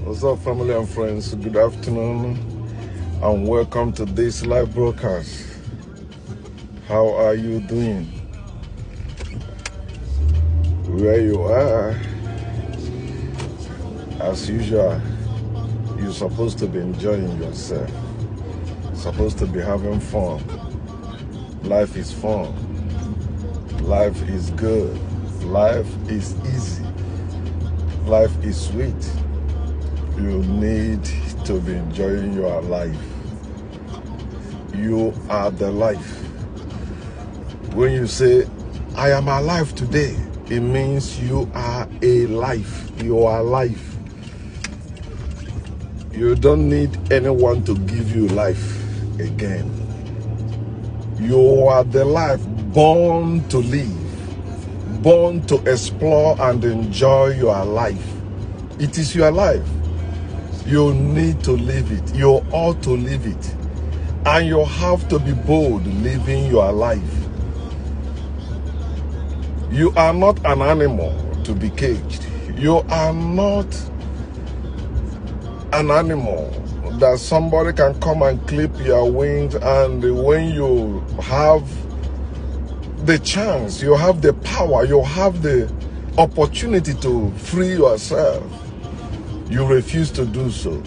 What's up, family and friends? Good afternoon and welcome to this live broadcast. How are you doing? Where you are, as usual, you're supposed to be enjoying yourself, supposed to be having fun. Life is fun. Life is good. Life is easy. Life is sweet. You need to be enjoying your life. You are the life. When you say, I am alive today, it means you are a life. You are life. You don't need anyone to give you life again. You are the life, born to live, born to explore and enjoy your life. It is your life. You need to live it. You ought to live it. And you have to be bold living your life. You are not an animal to be caged. You are not an animal that somebody can come and clip your wings, and when you have the chance, you have the power, you have the opportunity to free yourself, you refuse to do so.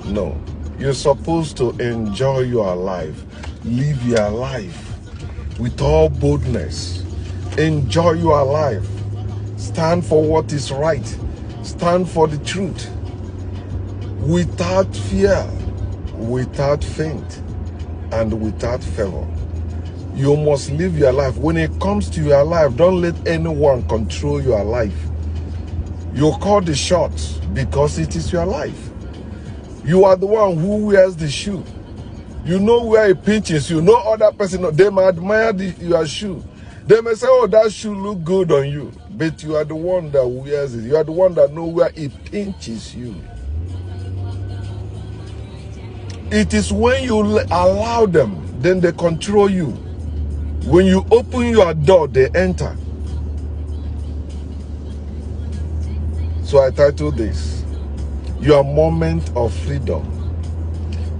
No, you're supposed to enjoy your life. Live your life with all boldness. Enjoy your life. Stand for what is right. Stand for the truth. Without fear, without faint, and without favor. You must live your life. When it comes to your life, don't let anyone control your life. You call the shots because it is your life. You are the one who wears the shoe. You know where it pinches you. No other person, they may admire your shoe. They may say, oh, that shoe look good on you. But you are the one that wears it. You are the one that knows where it pinches you. It is when you allow them, then they control you. When you open your door, they enter. So I titled this, Your Moment of Freedom.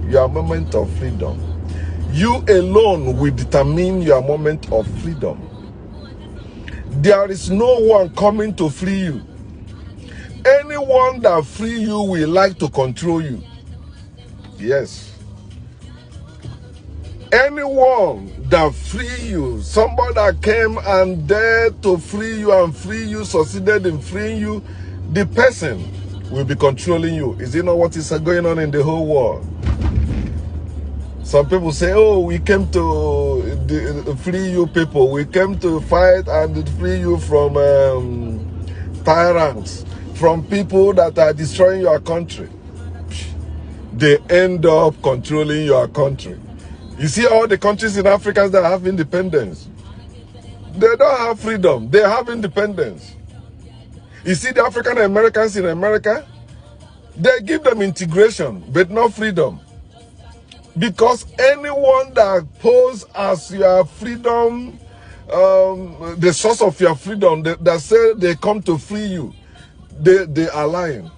Your moment of freedom. You alone will determine your moment of freedom. There is no one coming to free you. Anyone that free you will like to control you. Yes. Anyone that free you, somebody that came and dared to free you and free you, succeeded in freeing you, the person will be controlling you. Is it not what is going on in the whole world? Some people say, oh, we came to free you people. We came to fight and free you from tyrants, from people that are destroying your country. They end up controlling your country. You see all the countries in Africa that have independence. They don't have freedom. They have independence. You see the African Americans in America, they give them integration, but not freedom. Because anyone that poses as your freedom, the source of your freedom, that say they come to free you, they are lying.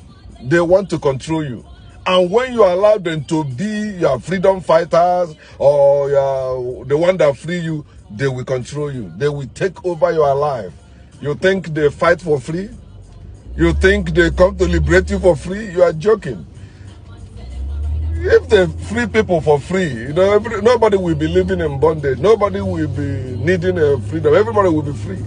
They want to control you. And when you allow them to be your freedom fighters or the one that free you, they will control you. They will take over your life. You think they fight for free? You think they come to liberate you for free? You are joking. If they free people for free, you know, nobody will be living in bondage. Nobody will be needing a freedom. Everybody will be free.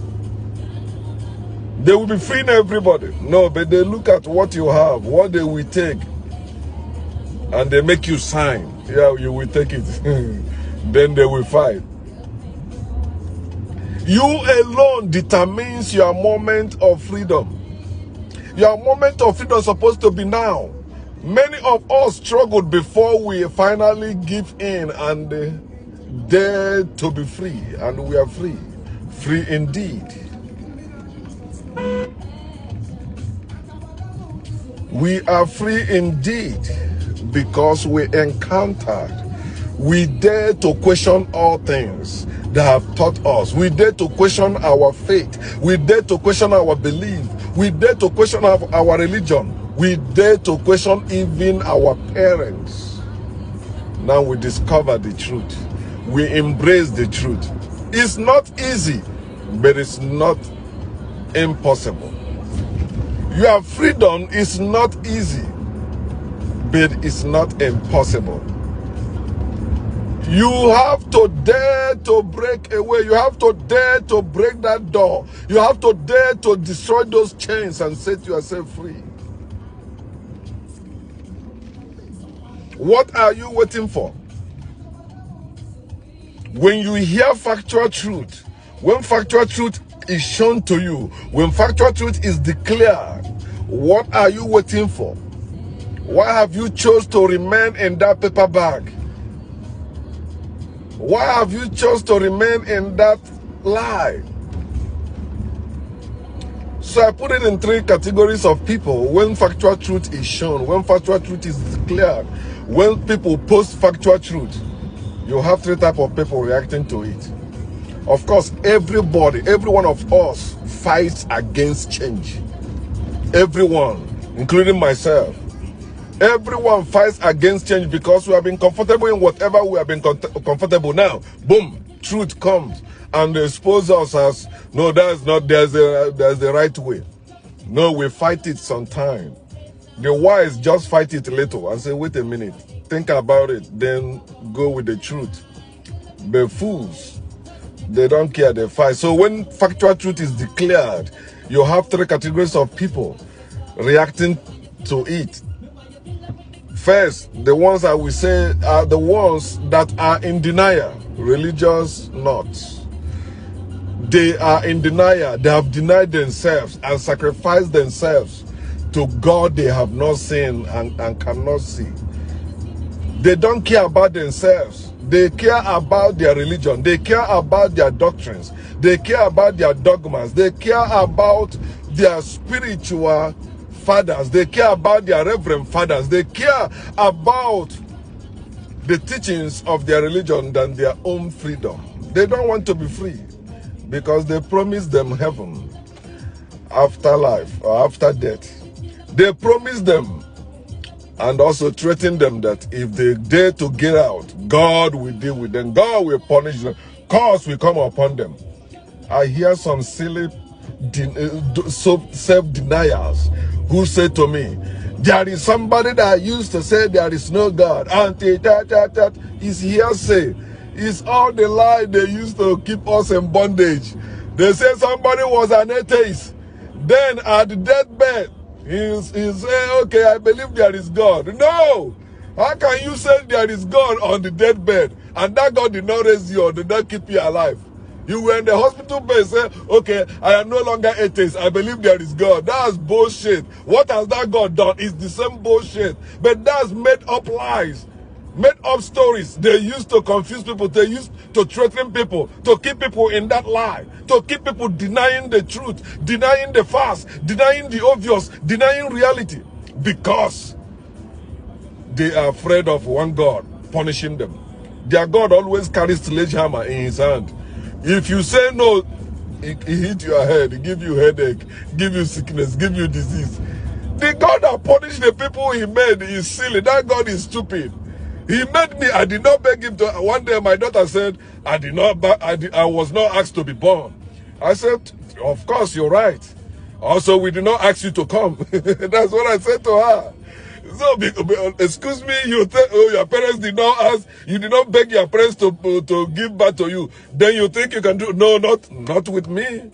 They will be freeing everybody. No, but they look at what you have, what they will take, and they make you sign. Yeah, you will take it. Then they will fight. You alone determines your moment of freedom. Your moment of freedom is supposed to be now. Many of us struggled before we finally give in and dare to be free. And we are free. Free indeed. We are free indeed because we encountered. We dare to question all things that have taught us. We dare to question our faith. We dare to question our belief. We dare to question our religion. We dare to question even our parents. Now we discover the truth. We embrace the truth. It's not easy, but it's not impossible. Your freedom is not easy, but it's not impossible. You have to dare to break away. You have to dare to break that door. You have to dare to destroy those chains and set yourself free. What are you waiting for? When you hear factual truth, when factual truth is shown to you, when factual truth is declared, what are you waiting for? Why have you chosen to remain in that paper bag? Why have you chosen to remain in that lie? So I put it in 3 categories of people. When factual truth is shown, when factual truth is declared, when people post factual truth, you have 3 types of people reacting to it. Of course, everybody, every one of us fights against change. Everyone, including myself. Everyone fights against change because we have been comfortable in whatever we have been comfortable. Now, boom, truth comes and they expose us as, no, that's not, there's the right way. No, we fight it sometime. The wise just fight it a little and say, wait a minute, think about it, then go with the truth. The fools, they don't care, they fight. So when factual truth is declared, you have 3 categories of people reacting to it. First, the ones I will say are the ones that are in denial, religious not. They are in denial. They have denied themselves and sacrificed themselves to God they have not seen and cannot see. They don't care about themselves. They care about their religion. They care about their doctrines. They care about their dogmas. They care about their spiritual fathers. They care about their reverend fathers. They care about the teachings of their religion than their own freedom. They don't want to be free because they promised them heaven after life or after death. They promised them and also threatened them that if they dare to get out, God will deal with them. God will punish them. Curse will come upon them. I hear some silly self-deniers who say to me, there is somebody that used to say there is no God. That is hearsay. It's all the lie they used to keep us in bondage. They say somebody was an atheist. Then at the deathbed, he say, okay, I believe there is God. No! How can you say there is God on the deathbed and that God did not raise you or did not keep you alive? You were in the hospital bed, say, okay, I am no longer atheist. I believe there is God. That's bullshit. What has that God done? It's the same bullshit. But that's made up lies, made up stories. They used to confuse people. They used to threaten people, to keep people in that lie, to keep people denying the truth, denying the fast, denying the obvious, denying reality, because they are afraid of one God punishing them. Their God always carries sledgehammer in his hand. If you say no, he hit your head, he give you headache, give you sickness, give you disease. The God that punished the people he made is silly. That God is stupid. He made me. I did not beg him to. One day my daughter said, I was not asked to be born. I said, of course, you're right. Also, we did not ask you to come. That's what I said to her. So, excuse me, your parents did not ask, you did not beg your parents to give birth to you. Then you think you can do, no, not with me.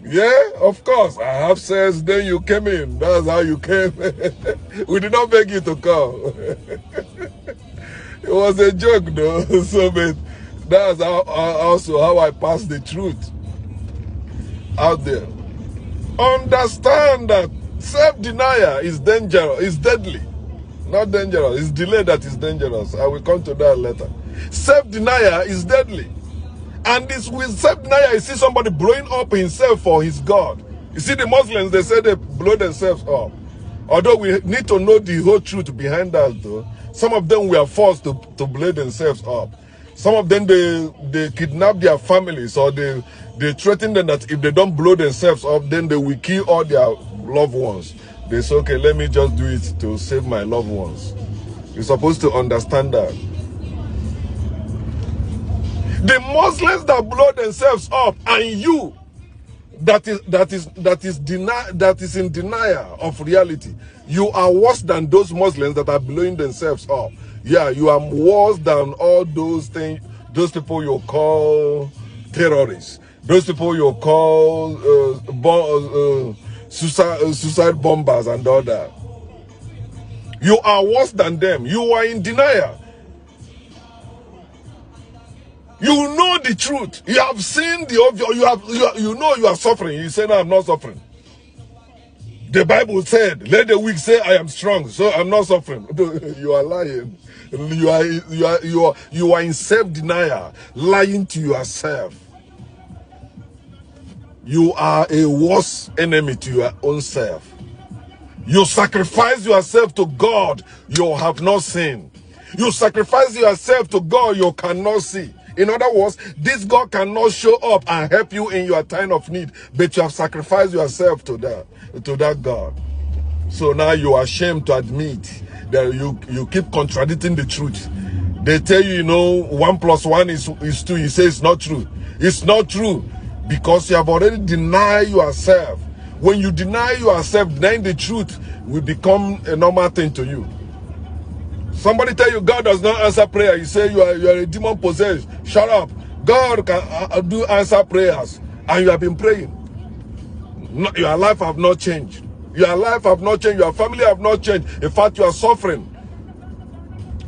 Yeah, of course, I have sex, then you came in. That's how you came. We did not beg you to come. It was a joke though. So, but that's also how I pass the truth out there. Understand that self-denial is dangerous, is deadly. Not dangerous, it's delay that is dangerous. I will come to that later. Self-denial is deadly. And this with self-denial, you see somebody blowing up himself for his God. You see the Muslims, they say they blow themselves up. Although we need to know the whole truth behind that though. Some of them were forced to blow themselves up. Some of them, they kidnap their families or they threaten them that if they don't blow themselves up, then they will kill all their loved ones. They say, okay, let me just do it to save my loved ones. You're supposed to understand that. The Muslims that blow themselves up, and you that is in denial of reality, you are worse than those Muslims that are blowing themselves up. Yeah, you are worse than all those things, those people you call terrorists, those people you call suicide bombers and all that. You are worse than them. You are in denial. You know the truth. You have seen the obvious. You know you are suffering. You say, no, I'm not suffering. The Bible said, let the weak say I am strong, so I'm not suffering. You are lying. You are in self-denial, lying to yourself. You are a worse enemy to your own self. You sacrifice yourself to God you have not seen. You sacrifice yourself to God you cannot see. In other words, this God cannot show up and help you in your time of need, but you have sacrificed yourself to that God. So now you are ashamed to admit that you keep contradicting the truth. They tell you, 1 + 1 is 2. You say it's not true. It's not true because you have already denied yourself. When you deny yourself, denying the truth will become a normal thing to you. Somebody tell you God does not answer prayer. You say you are a demon possessed. Shut up. God can do answer prayers, and you have been praying. Your life have not changed. Your life have not changed. Your family have not changed. In fact, you are suffering.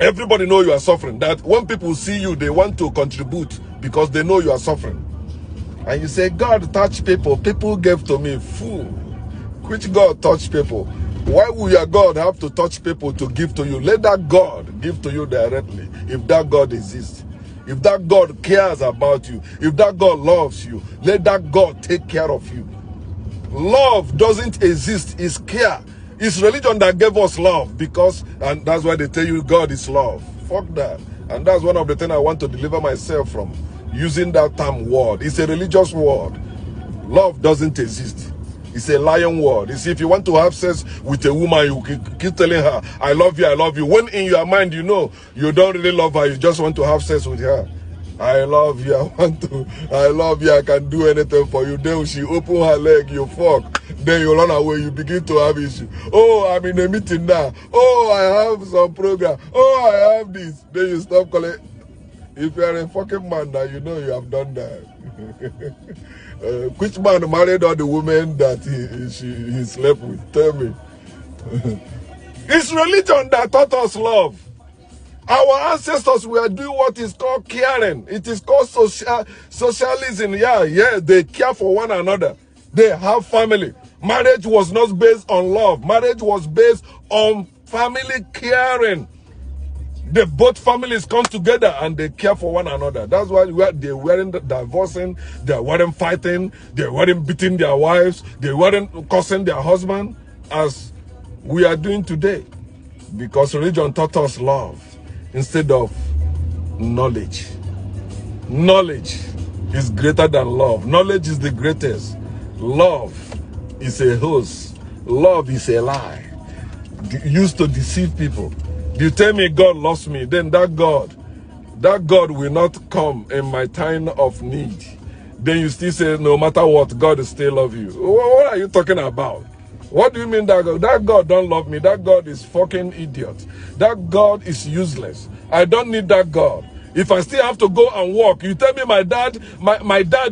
Everybody know you are suffering. That when people see you, they want to contribute because they know you are suffering. And you say, God touch people. People gave to me. Fool. Which God touch people? Why will your God have to touch people to give to you? Let that God give to you directly, if that God exists. If that God cares about you, if that God loves you, let that God take care of you. Love doesn't exist, it's care. It's religion that gave us love and that's why they tell you God is love. Fuck that. And that's one of the things I want to deliver myself from, using that term word. It's a religious word. Love doesn't exist. It's a lying word. You see, if you want to have sex with a woman, you keep telling her, I love you, I love you. When in your mind, you know, you don't really love her, you just want to have sex with her. I love you, I love you, I can do anything for you. Then she open her leg, you fuck. Then you run away, you begin to have issue. Oh, I'm in a meeting now. Oh, I have some program. Oh, I have this. Then you stop calling. If you are a fucking man now, you know you have done that. Which man married all the women that he slept with? Tell me. It's religion that taught us love. Our ancestors were doing what is called caring. It is called socialism. Yeah, they care for one another. They have family. Marriage was not based on love. Marriage was based on family caring. Both families come together and they care for one another. That's why they weren't divorcing, they weren't fighting, they weren't beating their wives, they weren't cursing their husband as we are doing today. Because religion taught us love instead of knowledge. Knowledge is greater than love. Knowledge is the greatest. Love is a host. Love is a lie. Used to deceive people. You tell me God loves me, then that God will not come in my time of need. Then you still say, no matter what, God still love you. What are you talking about? What do you mean that God? That God don't love me. That God is fucking idiot. That God is useless. I don't need that God. If I still have to go and work, you tell me my dad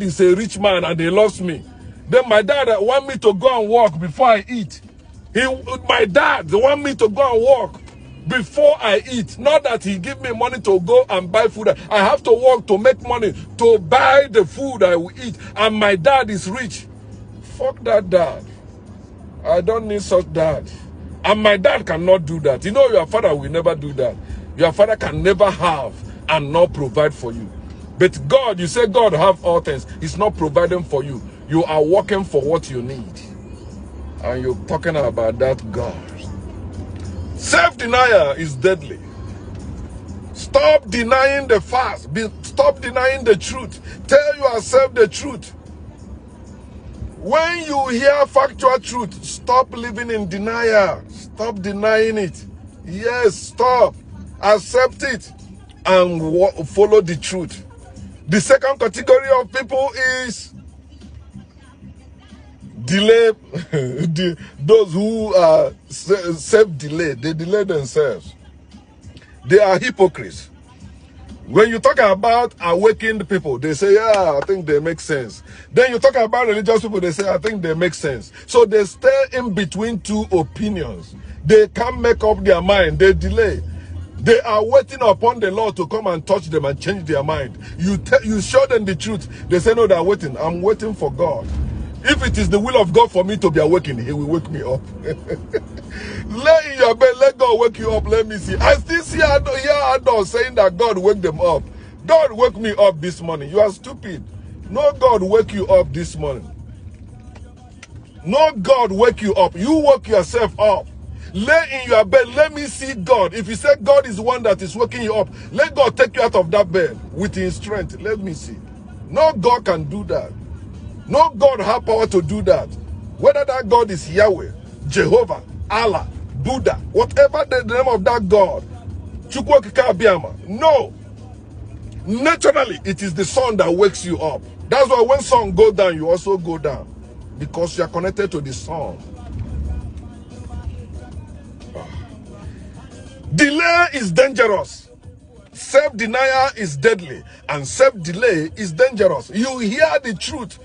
is a rich man and he loves me. Then my dad want me to go and work before I eat. My dad want me to go and work before I eat. Not that he give me money to go and buy food. I have to work to make money to buy the food I will eat. And my dad is rich. Fuck that dad. I don't need such dad. And my dad cannot do that. You know your father will never do that. Your father can never have and not provide for you. But God, you say God have all things. He's not providing for you. You are working for what you need. And you're talking about that God. Self-denial is deadly. Stop denying the fast. Stop denying the truth. Tell yourself the truth. When you hear factual truth, stop living in denial. Stop denying it. Yes, stop. Accept it and follow the truth. The second category of people is delay. Those who self-delay. They delay themselves. They are hypocrites. When you talk about awakened people, they say, yeah, I think they make sense. Then you talk about religious people, they say, I think they make sense. So they stay in between two opinions. They can't make up their mind. They delay. They are waiting upon the Lord to come and touch them and change their mind. You show them the truth. They say, no, they're waiting. I'm waiting for God. If it is the will of God for me to be awakened, He will wake me up. Lay in your bed, let God wake you up. Let me see. I still see adults saying that God wake them up. God wake me up this morning. You are stupid. No God wake you up this morning. No God wake you up. You wake yourself up. Lay in your bed. Let me see God. If you say God is the one that is waking you up, let God take you out of that bed with His strength. Let me see. No God can do that. No God has power to do that. Whether that God is Yahweh, Jehovah, Allah, Buddha, whatever the name of that God, no. Naturally, it is the sun that wakes you up. That's why when sun goes down, you also go down. Because you are connected to the sun. Delay is dangerous. Self-denial is deadly, and self-delay is dangerous. You hear the truth.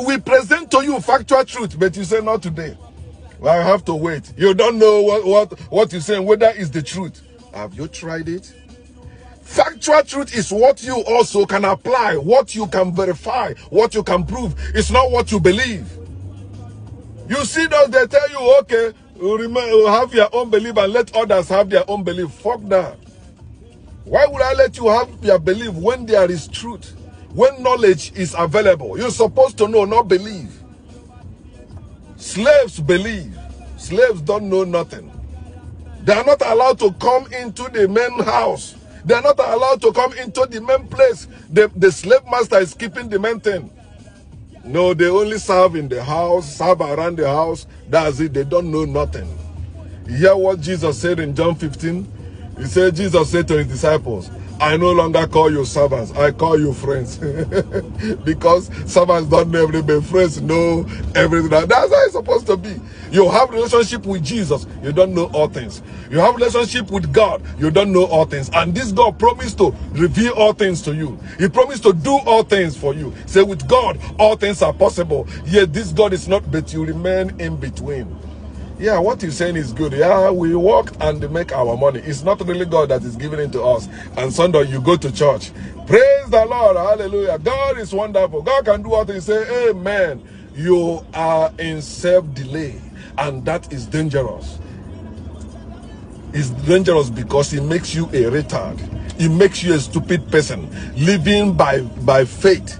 We present to you factual truth, but you say not today. Well, I have to wait. You don't know what you're saying, whether it's the truth. Have you tried it? Factual truth is what you also can apply, what you can verify, what you can prove. It's not what you believe. You see those, they tell you, okay, have your own belief and let others have their own belief. Fuck that. Why would I let you have your belief when there is truth? When knowledge is available? You're supposed to know, not believe. Slaves believe. Slaves don't know nothing. They are not allowed to come into the main house. They are not allowed to come into the main place. The slave master is keeping the main thing. No, they only serve in the house, serve around the house. That's it. They don't know nothing. You hear what Jesus said in John 15? He said, Jesus said to his disciples, I no longer call you servants, I call you friends. Because servants don't know everything, friends know everything. That's how it's supposed to be. You have relationship with Jesus, you don't know all things. You have relationship with God, you don't know all things. And this God promised to reveal all things to you. He promised to do all things for you. Say, with God, all things are possible. Yet this God is not, but you remain in between. Yeah, what you're saying is good. Yeah, we work and make our money. It's not really God that is giving it to us. And Sunday you go to church. Praise the Lord. Hallelujah. God is wonderful. God can do what He say. Amen. You are in self-delay. And that is dangerous. It's dangerous because it makes you a retard. It makes you a stupid person. Living by faith.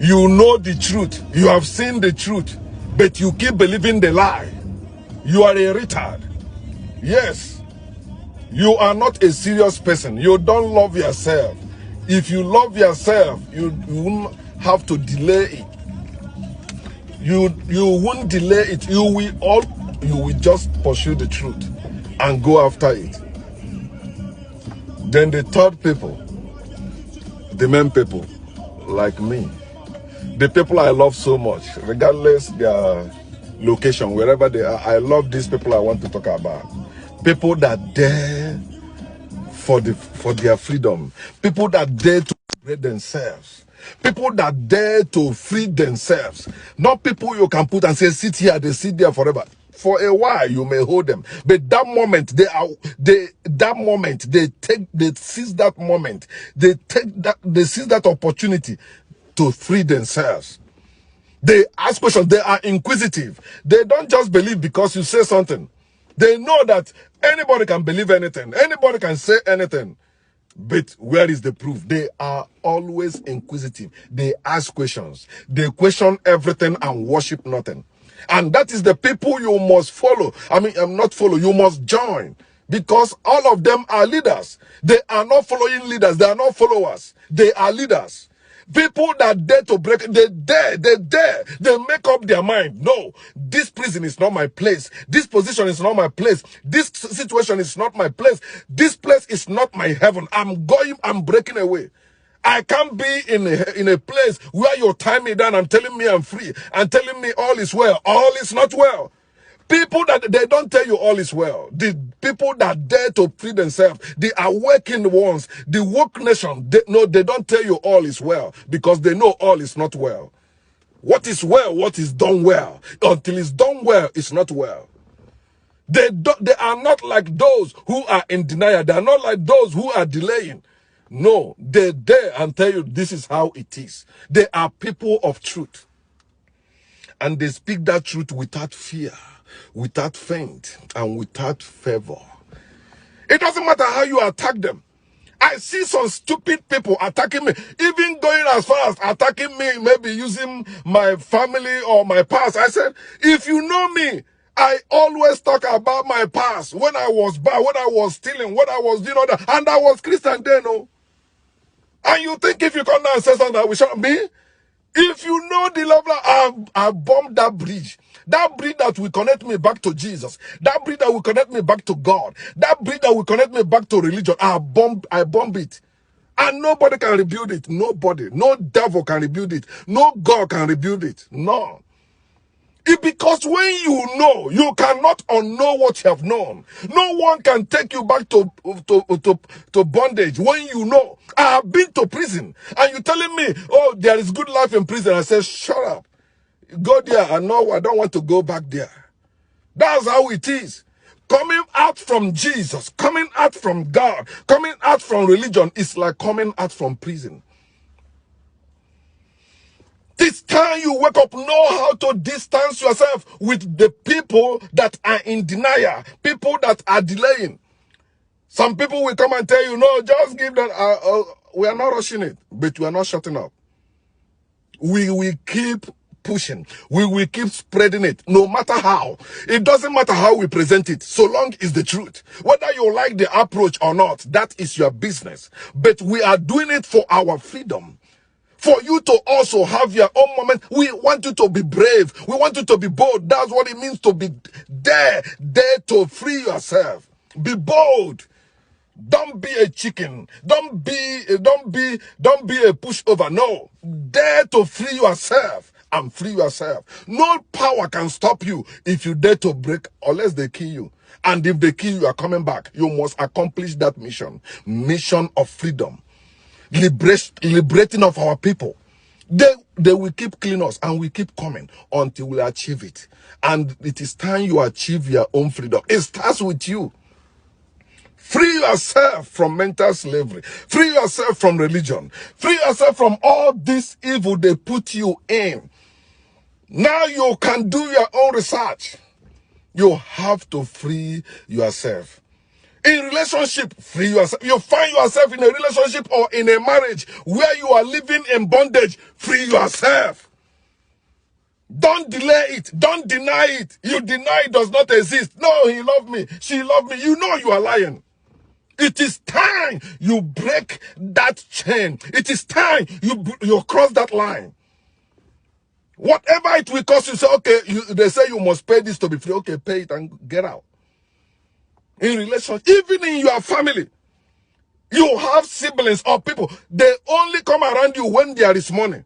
You know the truth. You have seen the truth. But you keep believing the lie. You are a retard. Yes. You are not a serious person. You don't love yourself. If you love yourself, you won't have to delay it. You won't delay it. You will just pursue the truth and go after it. Then the third people, the main people, like me. The people I love so much, regardless their location, wherever they are, I love these people I want to talk about. People that dare for their freedom. People that dare to liberate themselves. People that dare to free themselves. Not people you can put and say, sit here, they sit there forever. For a while you may hold them, but that moment they seize that moment, they seize that opportunity to free themselves. They ask questions. They are inquisitive. They don't just believe because you say something. They know that anybody can believe anything. Anybody can say anything. But where is the proof? They are always inquisitive. They ask questions. They question everything and worship nothing. And that is the people you must follow. I mean, not follow, you must join. Because all of them are leaders. They are not following leaders. They are not followers. They are leaders. People that dare to break, they make up their mind. No, this prison is not my place. This position is not my place. This situation is not my place. This place is not my heaven. I'm breaking away. I can't be in a place where you tie me down and telling me I'm free and telling me all is well. All is not well. People that they don't tell you all is well. The people that dare to free themselves, the awakened ones, the woke nation, they don't tell you all is well because they know all is not well. What is well, what is done well. Until it's done well, it's not well. They are not like those who are in denial. They are not like those who are delaying. No, they dare and tell you this is how it is. They are people of truth. And they speak that truth without fear, without feint, and without favor. It doesn't matter how you attack them. I see some stupid people attacking me, even going as far as attacking me, maybe using my family or my past. I said, if you know me, I always talk about my past. When I was bad, when I was stealing, when I was doing all that, and I was Christian then, no. And you think if you come down and say something that we shouldn't be? If you know the love, I bombed that bridge. That bridge that will connect me back to Jesus. That bridge that will connect me back to God. That bridge that will connect me back to religion. I bomb it. And nobody can rebuild it. Nobody. No devil can rebuild it. No God can rebuild it. No. It's because when you know, you cannot unknow what you have known. No one can take you back to bondage when you know. I have been to prison and you're telling me, oh, there is good life in prison. I say, shut up. Go there. I know I don't want to go back there. That's how it is. Coming out from Jesus, coming out from God, coming out from religion is like coming out from prison. This time you wake up, know how to distance yourself with the people that are in denial, people that are delaying. Some people will come and tell you, no, just give that. We are not rushing it, but we are not shutting up. We will keep pushing. We will keep spreading it, no matter how. It doesn't matter how we present it, so long is the truth. Whether you like the approach or not, that is your business. But we are doing it for our freedom. For you to also have your own moment. We want you to be brave. We want you to be bold. That's what it means to be dare to free yourself. Be bold. Don't be a chicken. Don't be a pushover. No. Dare to free yourself and free yourself. No power can stop you if you dare to break unless they kill you. And if they kill you, you are coming back. You must accomplish that mission. Mission of freedom. Liberating of our people. They will keep killing us and we keep coming until we achieve it. And it is time you achieve your own freedom. It starts with you. Free yourself from mental slavery. Free yourself from religion. Free yourself from all this evil they put you in. Now you can do your own research. You have to free yourself. In relationship, free yourself. You find yourself in a relationship or in a marriage where you are living in bondage, free yourself. Don't delay it. Don't deny it. You deny it does not exist. No, he loved me. She loved me. You know you are lying. It is time you break that chain. It is time you cross that line. Whatever it will cost you, say, okay, they say you must pay this to be free. Okay, pay it and get out. In relationship, even in your family, you have siblings or people, they only come around you when there is money.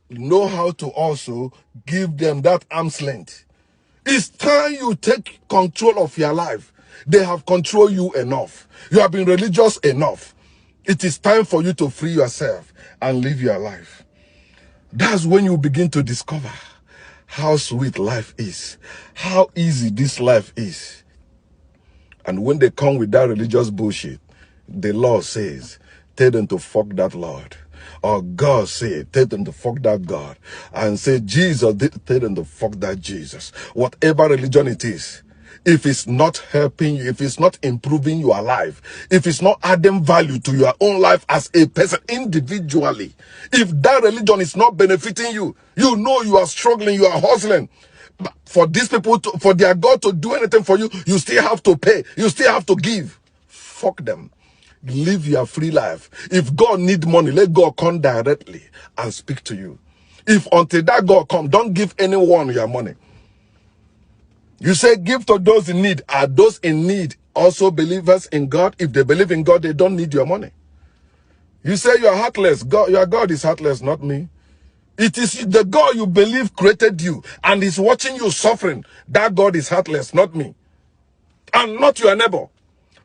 You know how to also give them that arm's length. It's time you take control of your life. They have controlled you enough. You have been religious enough. It is time for you to free yourself and live your life. That's when you begin to discover how sweet life is, how easy this life is. And when they come with that religious bullshit, the law says, tell them to fuck that Lord. Or God said, tell them to fuck that God. And say, Jesus, tell them to fuck that Jesus. Whatever religion it is, if it's not helping you, if it's not improving your life, if it's not adding value to your own life as a person individually, if that religion is not benefiting you, you know you are struggling, you are hustling. For these people, for their God to do anything for you, you still have to pay. You still have to give. Fuck them. Live your free life. If God need money, let God come directly and speak to you. If until that God come, don't give anyone your money. You say give to those in need. Are those in need also believers in God? If they believe in God, they don't need your money. You say you are heartless. God, your God is heartless, not me. It is the God you believe created you and is watching you suffering. That God is heartless, not me. And not your neighbor.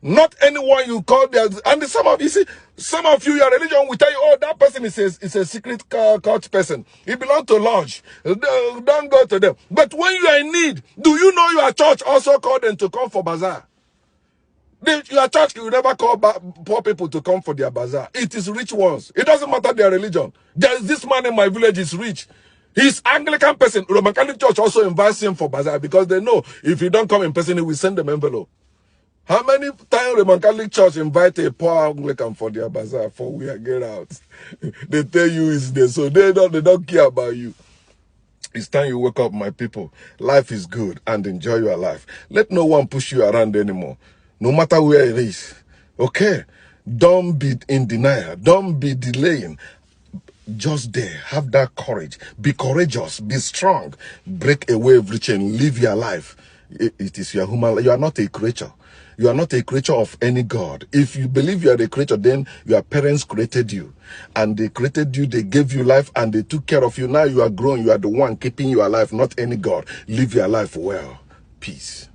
Not anyone you call there. And some of you see, some of you, your religion will tell you, oh, that person is a secret cult person. He belongs to lodge. Don't go to them. But when you are in need, do you know your church also called them to come for bazaar? Your church will never call poor people to come for their bazaar. It is rich ones. It doesn't matter their religion. There is this man in my village is rich. He's Anglican person. Roman Catholic Church also invites him for bazaar because they know if he don't come in person, he will send them envelope. How many times Roman Catholic Church invite a poor Anglican for their bazaar for we get out? They tell you it's there, so they don't care about you. It's time you wake up, my people. Life is good and enjoy your life. Let no one push you around anymore, no matter where it is. Okay? Don't be in denial. Don't be delaying. Just there. Have that courage. Be courageous. Be strong. Break away every chain. Live your life. It is your human life. You are not a creature. You are not a creature of any God. If you believe you are a creature, then your parents created you. And they created you, they gave you life, and they took care of you. Now you are grown. You are the one keeping your life, not any God. Live your life well. Peace.